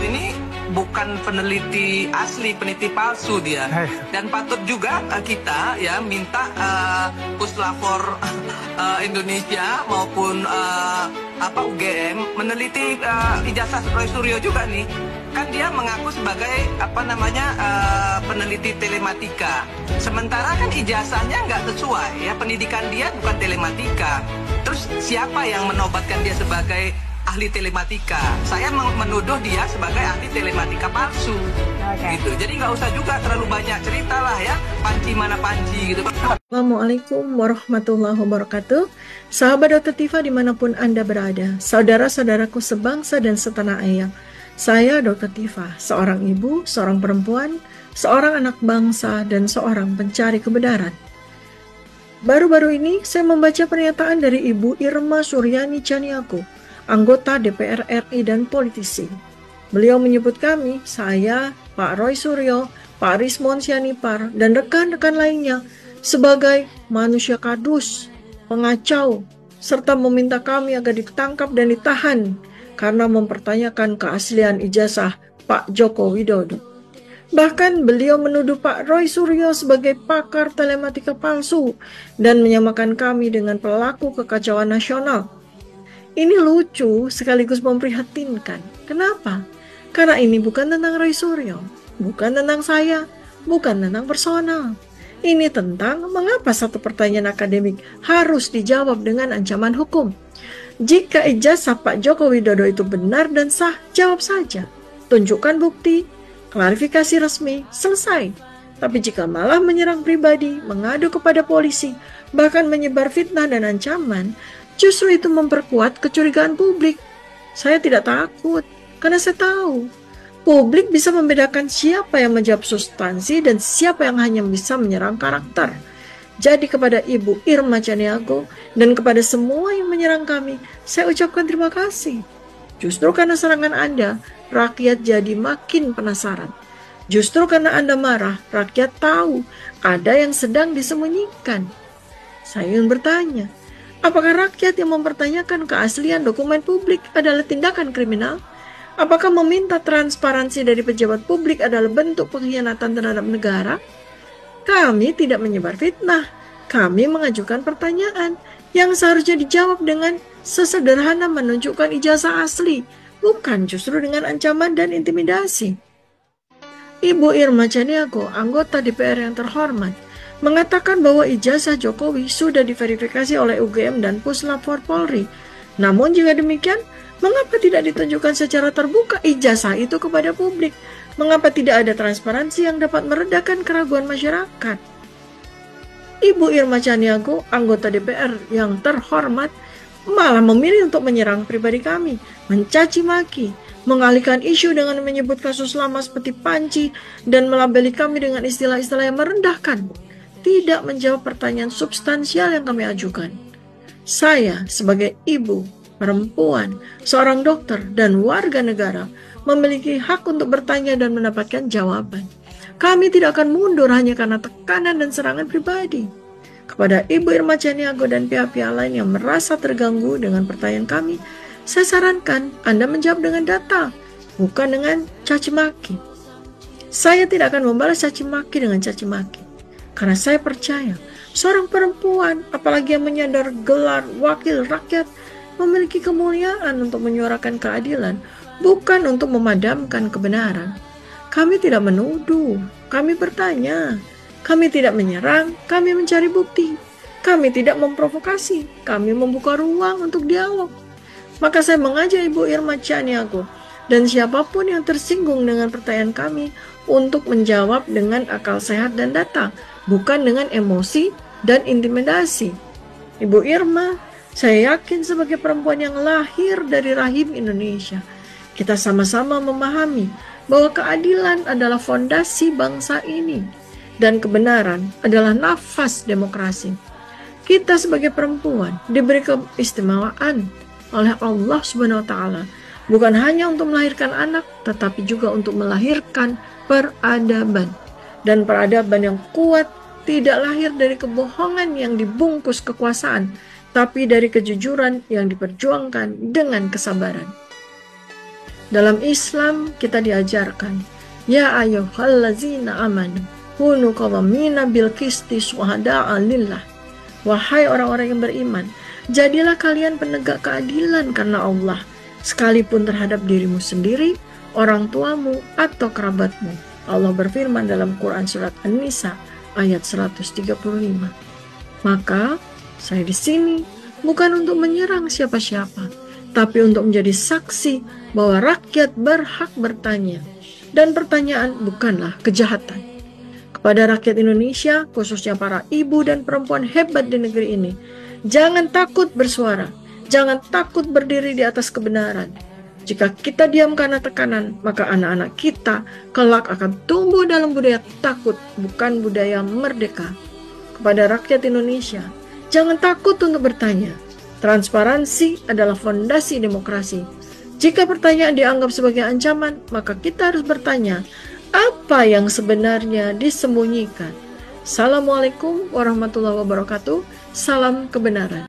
ini bukan peneliti asli, peneliti palsu dia. Dan patut juga kita ya minta Puslapor Indonesia maupun UGM meneliti ijazah Roy Suryo juga nih. Kan dia mengaku sebagai peneliti telematika. Sementara kan ijazahnya nggak sesuai ya, pendidikan dia bukan telematika. Terus siapa yang menobatkan dia sebagai ahli telematika? Saya menuduh dia sebagai ahli telematika palsu. Gitu. Jadi nggak usah juga terlalu banyak cerita lah ya, panci mana panci gitu. Assalamualaikum warahmatullahi wabarakatuh. Sahabat Dr. Tifa dimanapun Anda berada, saudara-saudaraku sebangsa dan setanah air. Saya Dr. Tifa, seorang ibu, seorang perempuan, seorang anak bangsa, dan seorang pencari kebenaran. Baru-baru ini saya membaca pernyataan dari Ibu Irma Suryani Chaniago, anggota DPR RI dan politisi. Beliau menyebut kami, saya, Pak Roy Suryo, Pak Rismon Sianipar, dan rekan-rekan lainnya sebagai manusia kadus, pengacau, serta meminta kami agar ditangkap dan ditahan karena mempertanyakan keaslian ijazah Pak Joko Widodo. Bahkan beliau menuduh Pak Roy Suryo sebagai pakar telematika palsu dan menyamakan kami dengan pelaku kekacauan nasional. Ini lucu sekaligus memprihatinkan. Kenapa? Karena ini bukan tentang Roy Suryo, bukan tentang saya, bukan tentang personal. Ini tentang mengapa satu pertanyaan akademik harus dijawab dengan ancaman hukum. Jika ijazah Pak Joko Widodo itu benar dan sah, jawab saja. Tunjukkan bukti, klarifikasi resmi, selesai. Tapi jika malah menyerang pribadi, mengadu kepada polisi, bahkan menyebar fitnah dan ancaman, justru itu memperkuat kecurigaan publik. Saya tidak takut, karena saya tahu publik bisa membedakan siapa yang menjawab substansi dan siapa yang hanya bisa menyerang karakter. Jadi kepada Ibu Irma Chaniago dan kepada semua yang menyerang kami, saya ucapkan terima kasih. Justru karena serangan Anda, rakyat jadi makin penasaran. Justru karena Anda marah, rakyat tahu ada yang sedang disembunyikan. Saya ingin bertanya, apakah rakyat yang mempertanyakan keaslian dokumen publik adalah tindakan kriminal? Apakah meminta transparansi dari pejabat publik adalah bentuk pengkhianatan terhadap negara? Kami tidak menyebar fitnah. Kami mengajukan pertanyaan yang seharusnya dijawab dengan sesederhana menunjukkan ijazah asli, bukan justru dengan ancaman dan intimidasi. Ibu Irma Chaniago, anggota DPR yang terhormat, mengatakan bahwa ijazah Jokowi sudah diverifikasi oleh UGM dan Puslapor Polri. Namun jika demikian, mengapa tidak ditunjukkan secara terbuka ijazah itu kepada publik? Mengapa tidak ada transparansi yang dapat meredakan keraguan masyarakat? Ibu Irma Chaniago, anggota DPR yang terhormat, malah memilih untuk menyerang pribadi kami, mencaci maki, mengalihkan isu dengan menyebut kasus lama seperti panci, dan melabeli kami dengan istilah-istilah yang merendahkan. Tidak menjawab pertanyaan substansial yang kami ajukan. Saya sebagai ibu, perempuan, seorang dokter, dan warga negara memiliki hak untuk bertanya dan mendapatkan jawaban. Kami tidak akan mundur hanya karena tekanan dan serangan pribadi. Kepada Ibu Irma Chaniago dan pihak-pihak lain yang merasa terganggu dengan pertanyaan kami, saya sarankan Anda menjawab dengan data, bukan dengan caci maki. Saya tidak akan membalas caci maki dengan caci maki, karena saya percaya seorang perempuan, apalagi yang menyandar gelar wakil rakyat, memiliki kemuliaan untuk menyuarakan keadilan, bukan untuk memadamkan kebenaran. Kami tidak menuduh, kami bertanya. Kami tidak menyerang, kami mencari bukti. Kami tidak memprovokasi, kami membuka ruang untuk dialog. Maka saya mengajak Ibu Irma Chaniago dan siapapun yang tersinggung dengan pertanyaan kami untuk menjawab dengan akal sehat dan data, bukan dengan emosi dan intimidasi. Ibu Irma, saya yakin sebagai perempuan yang lahir dari rahim Indonesia, kita sama-sama memahami bahwa keadilan adalah fondasi bangsa ini dan kebenaran adalah nafas demokrasi. Kita sebagai perempuan diberi keistimewaan oleh Allah Subhanahu wa taala, bukan hanya untuk melahirkan anak, tetapi juga untuk melahirkan peradaban. Dan peradaban yang kuat tidak lahir dari kebohongan yang dibungkus kekuasaan, tapi dari kejujuran yang diperjuangkan dengan kesabaran. Dalam Islam kita diajarkan, ya ayyuhallazina amanu kunu qawwamina bil qisti syuhada'a lillah. Wahai orang-orang yang beriman, jadilah kalian penegak keadilan karena Allah, sekalipun terhadap dirimu sendiri, orang tuamu, atau kerabatmu. Allah berfirman dalam Quran surat An-Nisa ayat 135. Maka saya di sini bukan untuk menyerang siapa-siapa, tapi untuk menjadi saksi bahwa rakyat berhak bertanya, dan pertanyaan bukanlah kejahatan. Kepada rakyat Indonesia, khususnya para ibu dan perempuan hebat di negeri ini, jangan takut bersuara, jangan takut berdiri di atas kebenaran. Jika kita diam karena tekanan, maka anak-anak kita kelak akan tumbuh dalam budaya takut, bukan budaya merdeka. Kepada rakyat Indonesia, jangan takut untuk bertanya. Transparansi adalah fondasi demokrasi. Jika pertanyaan dianggap sebagai ancaman, maka kita harus bertanya, apa yang sebenarnya disembunyikan? Assalamualaikum warahmatullahi wabarakatuh. Salam kebenaran.